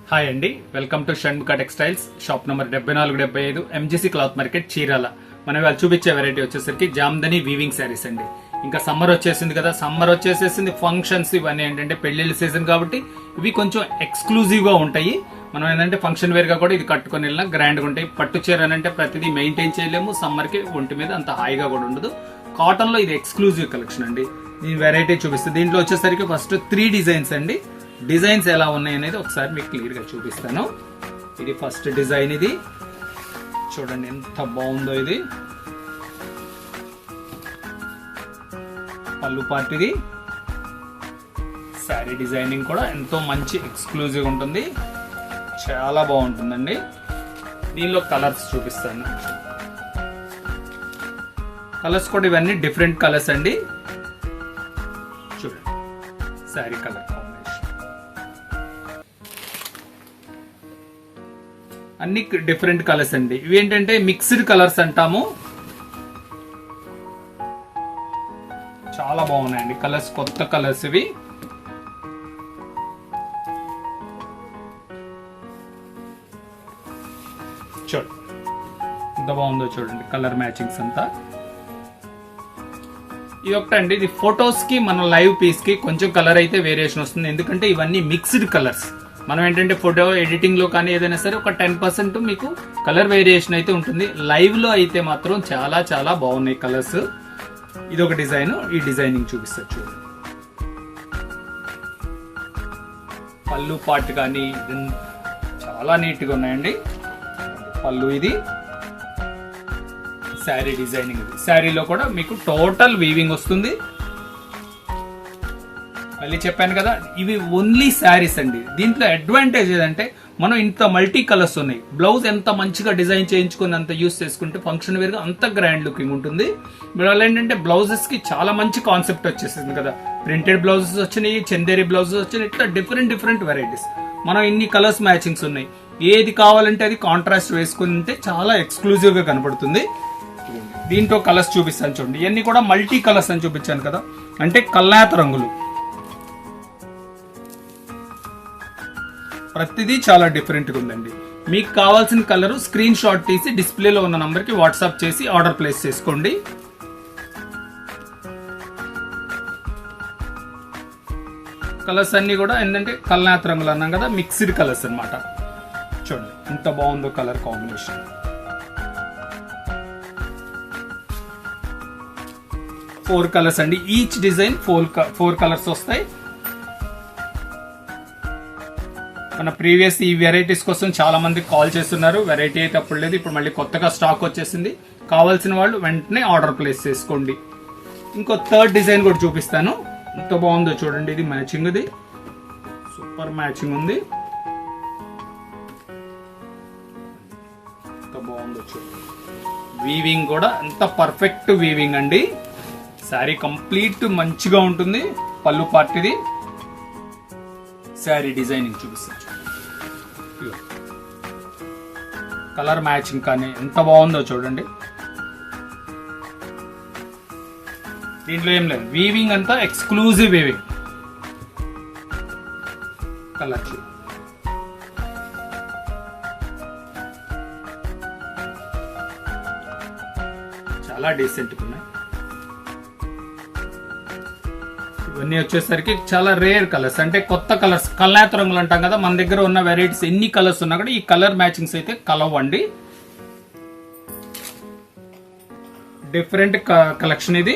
Hi అండి, welcome to Shanmukha textiles. Shop number 7475 MGC cloth market, Chirala. మనం వాళ్ళు చూపించే వెరైటీ వచ్చేసరికి జామ్దని వీవింగ్ శారీస్ అండి. ఇంకా సమ్మర్ వచ్చేసింది కదా, సమ్మర్ వచ్చేసేసింది. ఫంక్షన్స్ ఇవన్నీ ఏంటంటే పెళ్లిళ్ళ సీజన్ కాబట్టి ఇవి కొంచెం ఎక్స్క్లూజివ్ గా ఉంటాయి. మనం ఏంటంటే ఫంక్షన్ వేర్ గా కూడా ఇది కట్టుకొని వెళ్ళినా గ్రాండ్ గా ఉంటాయి. పట్టు చీర అంటే ప్రతిదీ మెయింటైన్ చేయలేము, సమ్మర్ కి ఒంటి మీద అంత హాయిగా కూడా ఉండదు. కాటన్ లో ఇది ఎక్స్క్లూజివ్ కలెక్షన్ అండి. దీని వెరైటీ చూపిస్తుంది. దీంట్లో వచ్చేసరికి ఫస్ట్ 3 డిజైన్స్ అండి. డిజైన్స్ ఎలా ఉన్నాయి అనేది ఒకసారి మీకు క్లియర్ గా చూపిస్తాను. ఇది ఫస్ట్ డిజైన్. ఇది చూడండి ఎంత బాగుందో. ఇది పళ్ళు పార్ట్. ఇది శారీ డిజైనింగ్ కూడా ఎంతో మంచి ఎక్స్క్లూజివ్ ఉంటుంది, చాలా బాగుంటుందండి. దీనిలో కలర్స్ చూపిస్తాను. కలర్స్ కూడా ఇవన్నీ డిఫరెంట్ కలర్స్ అండి. చూడండి శారీ కలర్ అన్ని డిఫరెంట్ కలర్స్ అండి. ఇవి ఏంటంటే మిక్స్డ్ కలర్స్ అంటాము. చాలా బాగున్నాయండి కలర్స్, కొత్త కలర్స్ ఇవి. చూడండి ఎంత బాగుందో చూడండి, కలర్ మ్యాచింగ్స్ అంతా. ఇది ఒకటండి, ఇది ఫొటోస్ కి మన లైవ్ పీస్ కి కొంచెం కలర్ అయితే వేరియేషన్ వస్తుంది. ఎందుకంటే ఇవన్నీ మిక్స్డ్ కలర్స్. మనం ఏంటంటే ఫోటో ఎడిటింగ్ లో కానీ ఏదైనా సరే ఒక 10% మీకు కలర్ వేరియేషన్ అయితే ఉంటుంది. లైవ్ లో అయితే మాత్రం చాలా చాలా బాగున్నాయి కలర్స్. ఇది ఒక డిజైన్. ఈ డిజైనింగ్ చూపిస్తా చూడండి. పళ్ళు పార్ట్ కానీ చాలా నీట్ గా ఉన్నాయండి. పళ్ళు ఇది శారీ డిజైనింగ్. శారీలో కూడా మీకు టోటల్ వీవింగ్ వస్తుంది. మళ్ళీ చెప్పాను కదా, ఇవి ఓన్లీ శారీస్ అండి. దీంట్లో అడ్వాంటేజ్ ఏదంటే మనం ఇంత మల్టీ కలర్స్ ఉన్నాయి. బ్లౌజ్ ఎంత మంచిగా డిజైన్ చేయించుకుని అంత యూస్ చేసుకుంటే ఫంక్షన్ వేర్ గా అంత గ్రాండ్ లుకింగ్ ఉంటుంది. వీళ్ళు ఏంటంటే బ్లౌజెస్ కి చాలా మంచి కాన్సెప్ట్ వచ్చేసింది కదా. ప్రింటెడ్ బ్లౌజెస్ వచ్చినాయి, చందేరి బ్లౌజెస్ వచ్చినాయి, ఇట్లా డిఫరెంట్ వెరైటీస్. మనం ఇన్ని కలర్స్ మ్యాచింగ్స్ ఉన్నాయి. ఏది కావాలంటే అది కాంట్రాస్ట్ వేసుకుంటే చాలా ఎక్స్క్లూజివ్ గా కనపడుతుంది. దీంట్లో కలర్స్ చూపిస్తాను చూడండి. ఇవన్నీ కూడా మల్టీ కలర్స్ అని చూపించాను కదా, అంటే కల్లాత రంగులు. ప్రతిదీ చాలా డిఫరెంట్ గా ఉందండి. మీకు కావాల్సిన కలర్ స్క్రీన్ షాట్ తీసి డిస్ప్లేలో ఉన్న నంబర్ కి వాట్సాప్ చేసి ఆర్డర్ ప్లేస్ చేసుకోండి. కలర్స్ అన్ని కూడా ఏంటంటే కల్నాథ రంగులు అన్నాం కదా, మిక్స్డ్ కలర్స్ అన్నమాట. చూడండి ఎంత బాగుందో కలర్ కాంబినేషన్. ఫోర్ కలర్స్ అండి. ఈచ్ డిజైన్ 4 కలర్స్ వస్తాయి. మన ప్రీవియస్ ఈ వెరైటీస్ కోసం చాలా మంది కాల్ చేస్తున్నారు. వెరైటీ అయితే అప్పుడు లేదు, ఇప్పుడు మళ్ళీ కొత్తగా స్టాక్ వచ్చేసింది. కావాల్సిన వాళ్ళు వెంటనే ఆర్డర్ ప్లేస్ చేసుకోండి. ఇంకో 3rd డిజైన్ కూడా చూపిస్తాను. ఎంత బాగుందో చూడండి. ఇది మ్యాచింగ్, ఇది సూపర్ మ్యాచింగ్ ఉంది. ఎంత బాగుందో చూడండి. వీవింగ్ కూడా ఎంత పర్ఫెక్ట్ వీవింగ్ అండి. శారీ కంప్లీట్ మంచిగా ఉంటుంది. పళ్ళు పార్ట్. ఇది శారీ డిజైనింగ్ చూపిస్తాను. కలర్ మ్యాచింగ్ కానీ ఎంత బాగుందో చూడండి. దీంట్లో ఏం లేదు, వీవింగ్ అంతా ఎక్స్క్లూజివ్ వీవింగ్. కలర్ చాలా డీసెంట్ ఉన్నాయి. ఇవన్నీ వచ్చేసరికి చాలా రేర్ కలర్స్, అంటే కొత్త కలర్స్. కల్నాథ రంగులు అంటాం కదా, మన దగ్గర ఉన్న వెరైటీస్ ఎన్ని కలర్స్ ఉన్నా కూడా ఈ కలర్ మ్యాచింగ్స్ అయితే కలవండి. డిఫరెంట్ కలెక్షన్ ఇది.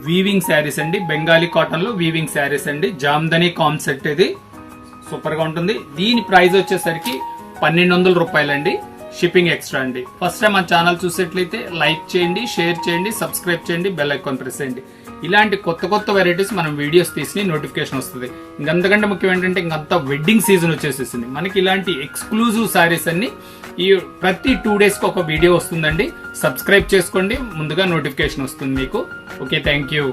వీవింగ్ శారీస్ అండి, బెంగాలీ కాటన్ లో వీవింగ్ శారీస్ అండి. జామ్దని కాన్సెప్ట్. ఇది సూపర్ గా ఉంటుంది. దీని ప్రైస్ వచ్చేసరికి 1200 రూపాయలండి. షిప్పింగ్ ఎక్స్ట్రా అండి. ఫస్ట్ టైం మన ఛానల్ చూసేట్లయితే లైక్ చేయండి, షేర్ చేయండి, సబ్స్క్రైబ్ చేయండి, బెల్ ఐకాన్ ప్రెస్ చేయండి. ఇలాంటి కొత్త వెరైటీస్ మనం వీడియోస్ తీసి నోటిఫికేషన్ వస్తుంది. ఇంకంతకంటే ముఖ్యం ఏంటంటే ఇంకంతా వెడ్డింగ్ సీజన్ వచ్చేసేసింది. మనకి ఇలాంటి ఎక్స్క్లూజివ్ శారీస్ అన్ని ఈ ప్రతి 2 days కి ఒక వీడియో వస్తుందండి. సబ్స్క్రైబ్ చేసుకోండి, ముందుగా నోటిఫికేషన్ వస్తుంది మీకు. Okay, thank you.